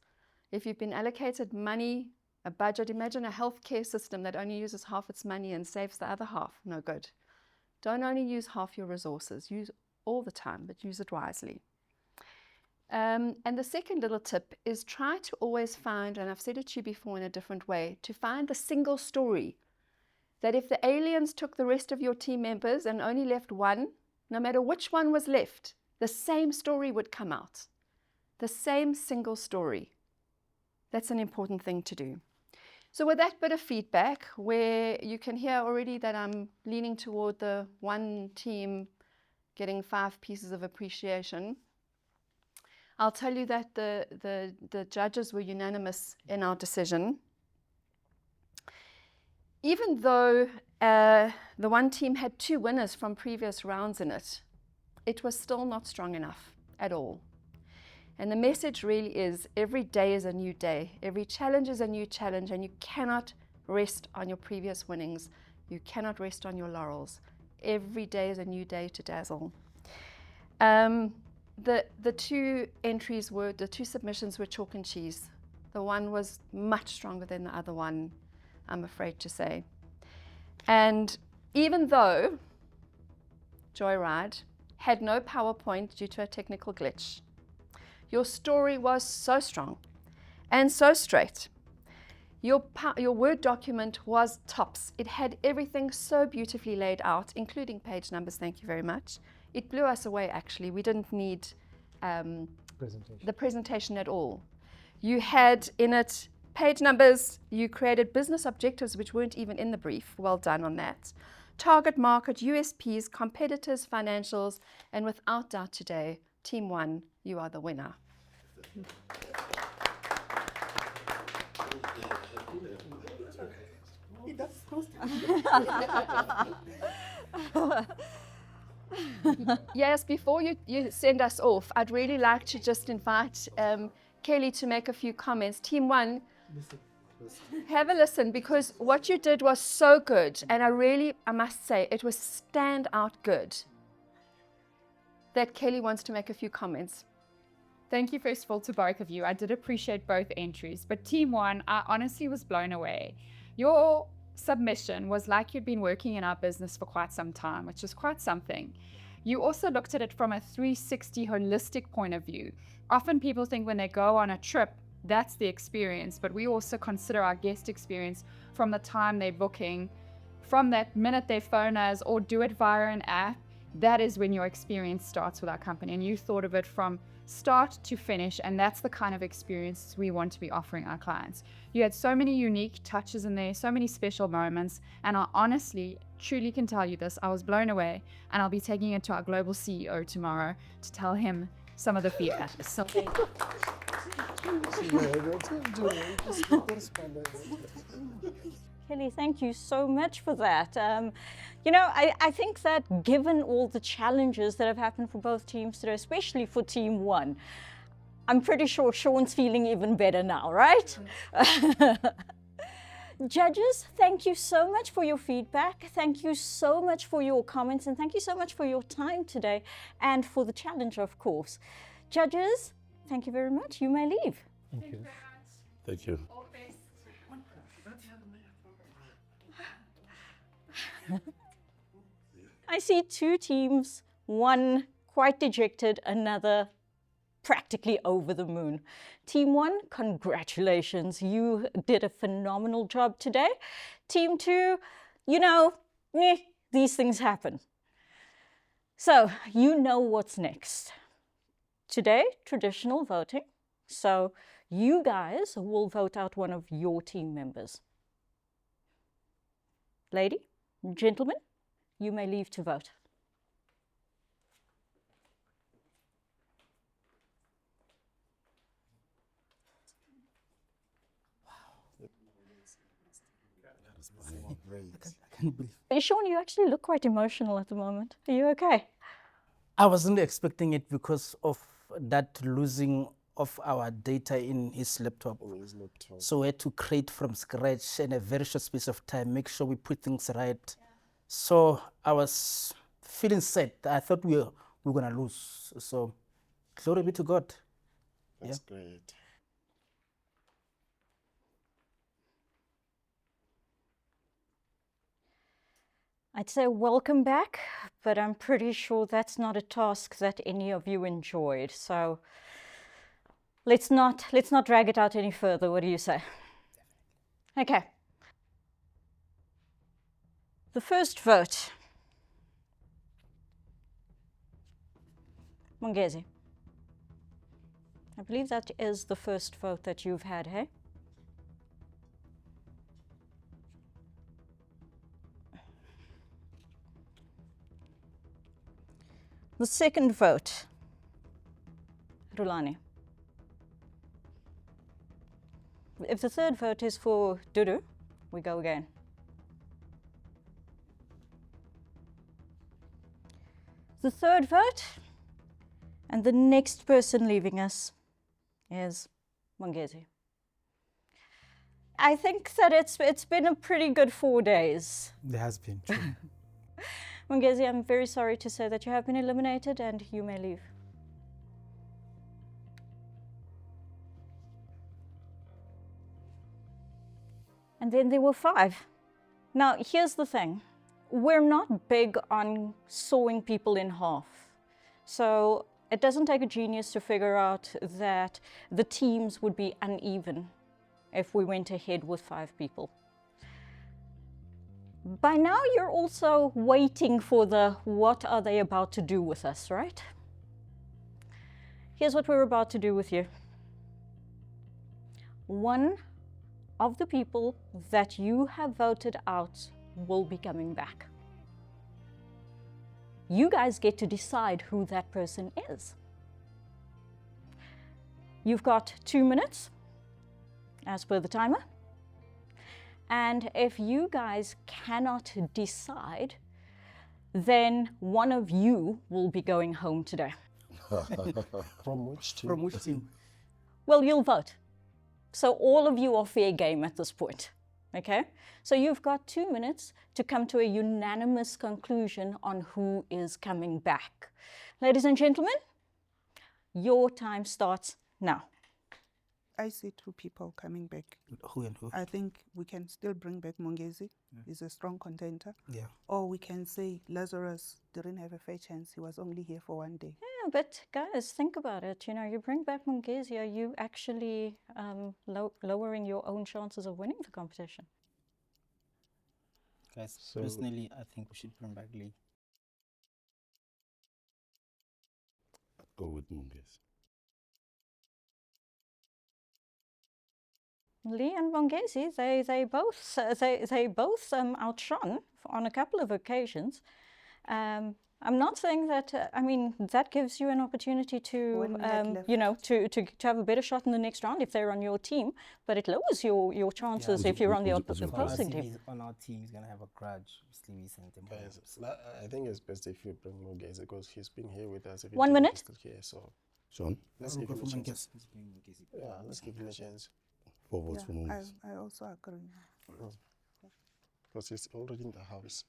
If you've been allocated money, a budget, imagine a healthcare system that only uses half its money and saves the other half. No good. Don't only use half your resources. Use all the time, but use it wisely. And the second little tip is try to always find, and I've said it to you before in a different way, to find the single story. That if the aliens took the rest of your team members and only left one, no matter which one was left, the same story would come out. The same single story. That's an important thing to do. So with that bit of feedback, where you can hear already that I'm leaning toward the one team getting 5 pieces of appreciation, I'll tell you that the judges were unanimous in our decision. Even though the one team had 2 winners from previous rounds in it, it was still not strong enough at all. And the message really is every day is a new day. Every challenge is a new challenge, and you cannot rest on your previous winnings. You cannot rest on your laurels. Every day is a new day to dazzle. The 2 entries were, the 2 submissions were chalk and cheese. The one was much stronger than the other one, I'm afraid to say. And even though Joyride had no PowerPoint due to a technical glitch, your story was so strong and so straight. Your Word document was tops. It had everything so beautifully laid out, including page numbers. Thank you very much. It blew us away, actually. We didn't need the presentation at all. You had in it page numbers. You created business objectives, which weren't even in the brief. Well done on that. Target market, USPs, competitors, financials, and without doubt today, Team 1, you are the winner. Yes, before you send us off, I'd really like to just invite Kelly to make a few comments. Team 1, have a listen, because what you did was so good, and I must say, it was standout good, that Kelly wants to make a few comments. Thank you, first of all, to both of you. I did appreciate both entries, but Team 1, I honestly was blown away. Your submission was like you'd been working in our business for quite some time, which is quite something. You also looked at it from a 360 holistic point of view. Often people think when they go on a trip, that's the experience, but we also consider our guest experience from the time they're booking, from that minute they phone us or do it via an app. That is when your experience starts with our company, and you thought of it from start to finish, and that's the kind of experience we want to be offering our clients. You had so many unique touches in there, so many special moments, and I honestly, truly can tell you this, I was blown away, and I'll be taking it to our global CEO tomorrow to tell him some of the feedback. So Kelly, thank you so much for that. You know, I think that given all the challenges that have happened for both teams today, especially for Team 1, I'm pretty sure Sean's feeling even better now, right? Judges, thank you so much for your feedback. Thank you so much for your comments, and thank you so much for your time today and for the challenge, of course. Judges, thank you very much. You may leave. Thank you. Thank you. I see two teams, one quite dejected, another practically over the moon. Team 1, congratulations. You did a phenomenal job today. Team 2, you know, these things happen. So you know what's next. Today, traditional voting. So you guys will vote out one of your team members. Lady, gentlemen, you may leave to vote. Sean, you actually look quite emotional at the moment. Are you okay? I wasn't expecting it because of that losing of our data in his laptop. So we had to create from scratch in a very short space of time, make sure we put things right. Yeah. So I was feeling sad. I thought we were going to lose. So glory be to God. That's great. I'd say welcome back, but I'm pretty sure that's not a task that any of you enjoyed. So let's not drag it out any further. What do you say? Okay. The first vote. Mongezi. I believe that is the first vote that you've had, hey? The second vote, Rulani. If the third vote is for Dudu, we go again. The third vote, and the next person leaving us is Mongezi. I think that it's been a pretty good 4 days. There has been. True. Mongezi, I'm very sorry to say that you have been eliminated and you may leave. And then there were 5. Now, here's the thing. We're not big on sawing people in half. So it doesn't take a genius to figure out that the teams would be uneven if we went ahead with 5 people. By now, you're also waiting for the what are they about to do with us, right? Here's what we're about to do with you. One of the people that you have voted out will be coming back. You guys get to decide who that person is. You've got 2 minutes, as per the timer. And if you guys cannot decide, then one of you will be going home today. From which team? From which team? Well, you'll vote. So all of you are fair game at this point, okay? So you've got 2 minutes to come to a unanimous conclusion on who is coming back. Ladies and gentlemen, your time starts now. I see two people coming back. Who and who? I think we can still bring back Mongezi. He's a strong contender. Yeah. Or we can say Lazarus didn't have a fair chance. He was only here for one day. Yeah, but guys, think about it. You know, you bring back Mongezi, are you actually lowering your own chances of winning the competition? Guys, So- personally, I think we should bring back Lee. Go with Munges. Lee and Mongezi, they both outshone on a couple of occasions. I'm not saying that. I mean, that gives you an opportunity to, One leg left. you know, to have a better shot in the next round if they're on your team. But it lowers your chances if you're on the opposing team. He's on our team, he's gonna have a grudge. Obviously, we sent him home. Guys, I think it's best if you bring Mongezi because he's been here with us. 1 minute. He's still here, so Sean? let's I'll give go him for a my chance. guess. Yeah, let's give him a chance. 4 votes for Munges. I also agree. Because he's already in the house.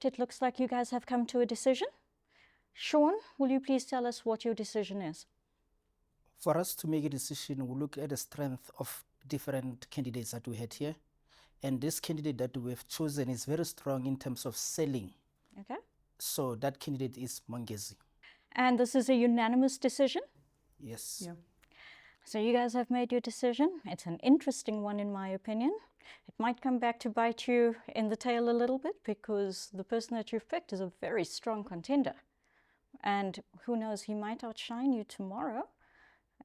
It looks like you guys have come to a decision. Sean, will you please tell us what your decision is? For us to make a decision, we look at the strength of different candidates that we had here. And this candidate that we have chosen is very strong in terms of selling. Okay. So that candidate is Mongezi. And this is a unanimous decision? Yes. Yeah. So you guys have made your decision. It's an interesting one in my opinion. It might come back to bite you in the tail a little bit because the person that you've picked is a very strong contender. And who knows, he might outshine you tomorrow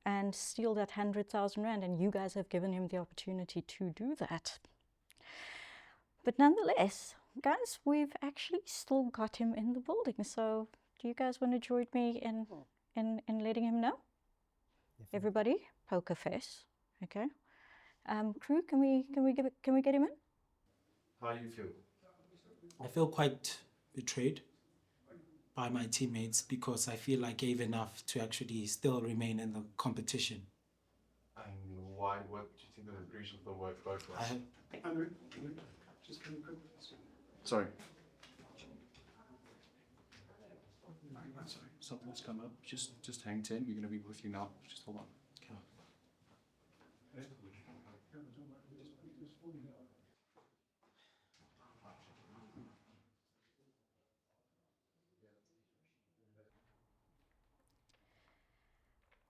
and steal that 100,000 Rand, and you guys have given him the opportunity to do that. But nonetheless, guys, we've actually still got him in the building. So do you guys want to join me in letting him know? Everybody, poker face. Okay. Crew, can we get him in? How do you feel? I feel quite betrayed by my teammates because I feel I gave enough to actually still remain in the competition. And why? What do you think the breach of the work was? Sorry. Sorry, something's come up. Just hang 10. We're going to be with you now. Just hold on.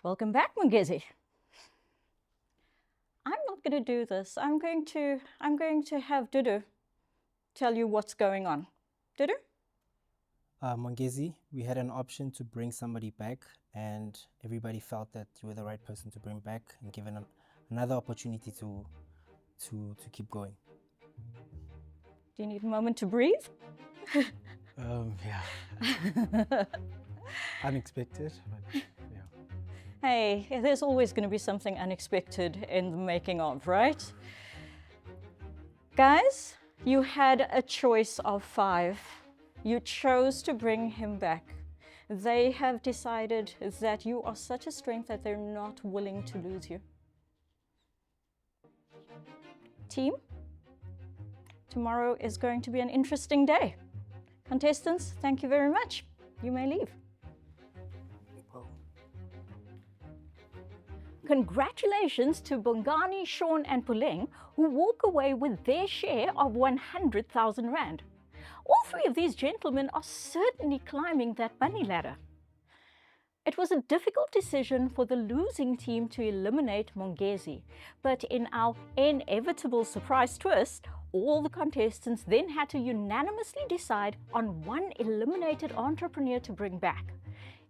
Welcome back, Mongezi. I'm not going to do this. I'm going to have Dudu tell you what's going on. Dudu? Mongezi, we had an option to bring somebody back, and everybody felt that you were the right person to bring back and given another opportunity to keep going. Do you need a moment to breathe? Yeah. Unexpected, but yeah. Hey, there's always going to be something unexpected in the making of, right? Guys, you had a choice of 5. You chose to bring him back. They have decided that you are such a strength that they're not willing to lose you. Team, tomorrow is going to be an interesting day. Contestants, thank you very much. You may leave. Congratulations to Bongani, Sean and Puleng, who walk away with their share of 100,000 Rand. All 3 of these gentlemen are certainly climbing that money ladder. It was a difficult decision for the losing team to eliminate Mongezi, but in our inevitable surprise twist, all the contestants then had to unanimously decide on one eliminated entrepreneur to bring back.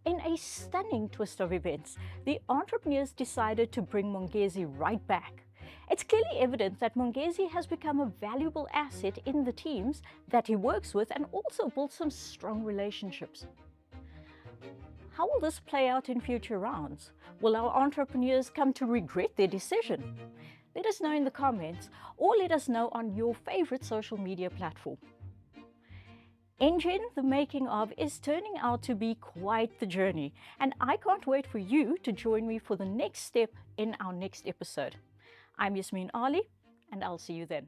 In a stunning twist of events, the entrepreneurs decided to bring Mongezi right back. It's clearly evident that Mongezi has become a valuable asset in the teams that he works with and also built some strong relationships. How will this play out in future rounds? Will our entrepreneurs come to regret their decision? Let us know in the comments or let us know on your favorite social media platform. Engen, the making of, is turning out to be quite the journey, and I can't wait for you to join me for the next step in our next episode. I'm Yasmin Ali, and I'll see you then.